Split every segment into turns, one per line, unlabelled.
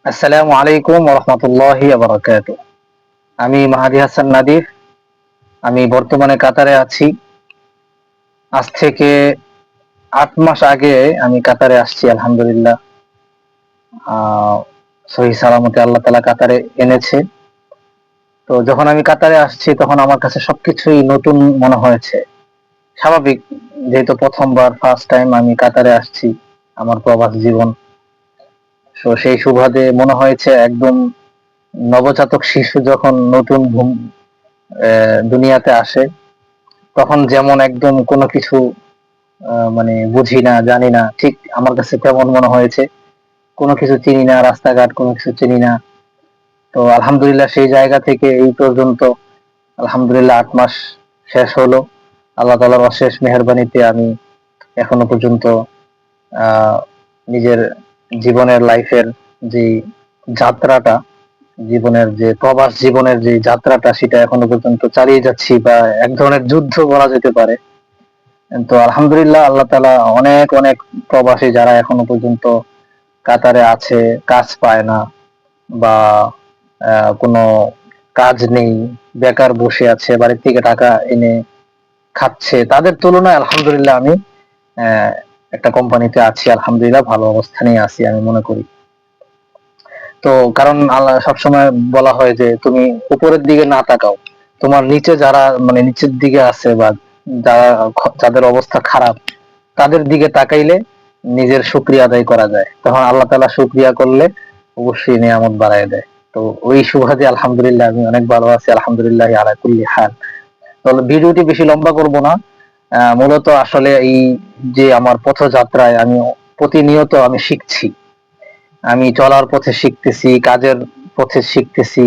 আসসালামু আলাইকুম ওয়া রাহমাতুল্লাহি ওয়া বারাকাতুহু। আমি মাহাদী হাসান নাদির। আমি বর্তমানে কাতারে আছি। আজ থেকে ৮ মাস আগে আমি কাতারে আসছি আলহামদুলিল্লাহ। আ সহি সালামতে আল্লাহ তাআলা কাতারে এনেছে। তো যখন আমি কাতারে আসছি তখন আমার কাছে সবকিছুই নতুন মনে হয়েছে। স্বাভাবিক, যেহেতু ১ম বার ফার্স্ট টাইম আমি কাতারে আসছি আমার প্রবাস জীবন। সেই সুবাদে মনে হয়েছে একদম নবজাতক শিশু যখন নতুন দুনিয়াতে আসে, তখন যেমন একদম কোনো কিছু মানে বুঝি না, জানি না, ঠিক আমার কাছে তেমন মনে হয়েছে। কোনো কিছু চিনি না, রাস্তাঘাট কোনো কিছু চিনি না। তো আলহামদুলিল্লাহ সেই জায়গা থেকে এই পর্যন্ত আলহামদুলিল্লাহ ৮ মাস শেষ হলো। আল্লাহ তাআলার অশেষ মেহেরবানিতে আমি এখনো পর্যন্ত আ নিজের জীবনের লাইফের যে যাত্রাটা, জীবনের যে প্রবাস জীবনের যে যাত্রাটা সেটা এখনো পর্যন্ত চালিয়ে যাচ্ছি, বা এক ধরনের যুদ্ধ বলা যেতে পারে। তো আলহামদুলিল্লাহ আল্লাহ তাআলা অনেক, অনেক প্রবাসী যারা এখনো পর্যন্ত কাতারে আছে, কাজ পায় না, বা কোনো কাজ নেই, বেকার বসে আছে, বাড়ির থেকে টাকা এনে খাচ্ছে। তাদের তুলনায় আলহামদুলিল্লাহ আমি অ্যা একটা কোম্পানিতে আছি আলহামদুলিল্লাহ, ভালো অবস্থানেই আছি আমি মনে করি। তো কারণ আল্লাহ সবসময় বলা হয় যে তুমি উপরের দিকে না তাকাও। তোমার নিচে যারা মানে নিচের দিকে আছে, বা যারা যাদের অবস্থা খারাপ, তাদের দিকে তাকাইলে নিজের শুকরিয়া আদায় করা যায়। তখন আল্লাহ তাআলা শুকরিয়া করলে অবশ্যই নিয়ামত বাড়ায় দেয়। তো ওই সুবাদে আলহামদুলিল্লাহ আমি অনেক ভালো আছি আলহামদুলিল্লাহি আলা কুল্লি হাল। তবে ভিডিওটি বেশি লম্বা করব না। মূলত আসলে এই যে আমার পথযাত্রায় আমি প্রতিনিয়ত আমি শিখছি। আমি চলার পথে শিখতেছি, কাজের পথে শিখতেছি,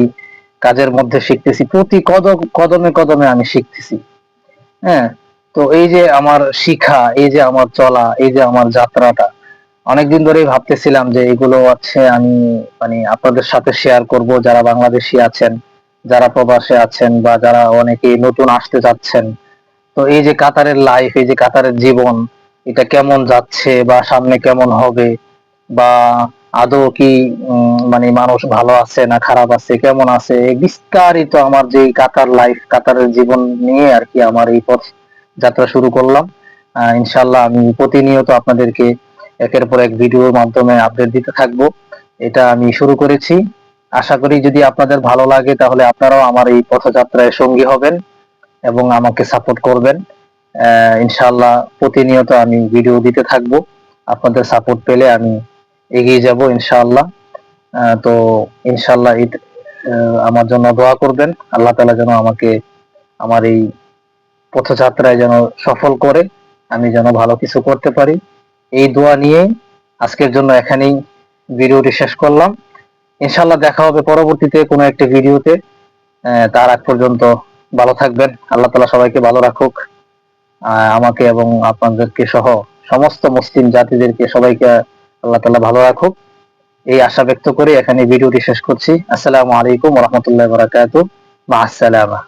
কাজের মধ্যে শিখতেছি। প্রতি কদমে, কদমে আমি শিখতেছি। হ্যাঁ? তো এই যে আমার শিখা, এই যে আমার চলা, এই যে আমার যাত্রাটা, অনেকদিন ধরেই ভাবতেছিলাম যে এগুলো হচ্ছে আমি মানে আপনাদের সাথে শেয়ার করব, যারা বাংলাদেশী আছেন, যারা প্রবাসে আছেন, বা যারা অনেকেই নতুন আসতে যাচ্ছেন। তো এই যে কাতারের লাইফ, এই যে কাতারের জীবন, এটা কেমন যাচ্ছে বা সামনে কেমন হবে, বা আদৌ কি মানে মানুষ ভালো আছে না খারাপ আছে, কেমন আছে, এই বিস্তারিত আমার যে কাতার লাইফ, কাতারের জীবন নিয়ে আর কি আমার এই পথ যাত্রা শুরু করলাম। ইনশাআল্লাহ আমি প্রতিনিয়ত আপনাদেরকে একের পর এক ভিডিওর মাধ্যমে আপডেট দিতে থাকবো। এটা আমি শুরু করেছি। আশা করি যদি আপনাদের ভালো লাগে তাহলে আপনারাও আমার এই পথযাত্রায় সঙ্গী হবেন এবং আমাকে সাপোর্ট করবেন। ইনশাআল্লাহ প্রতিনিয়ত আমি ভিডিও দিতে থাকবো। আপনাদের সাপোর্ট পেলে আমি এগিয়ে যাব ইনশাআল্লাহ। তো ইনশাআল্লাহ আমার জন্য দোয়া করবেন। আল্লাহ তাআলা যেন আমাকে আমার এই পথযাত্রায় যেন সফল করে আমি যেন ভালো কিছু করতে পারি। এই দোয়া নিয়ে আজকের জন্য এখানেই ভিডিওটি শেষ করলাম। ইনশাআল্লাহ দেখা হবে পরবর্তীতে কোনো একটা ভিডিওতে। তার আগ পর্যন্ত ভালো থাকবেন। আল্লাহ তাআলা সবাইকে ভালো রাখুক। আমাকে এবং আপনাদেরকে সহ সমস্ত মুসলিম জাতিদেরকে সবাইকে আল্লাহ তাআলা ভালো রাখুক। এই আশা ব্যক্ত করে এখানে ভিডিওটি শেষ করছি। আসসালামু আলাইকুম ওয়া রাহমাতুল্লাহি ওয়া বারাকাতুহু। মা আসসালামা।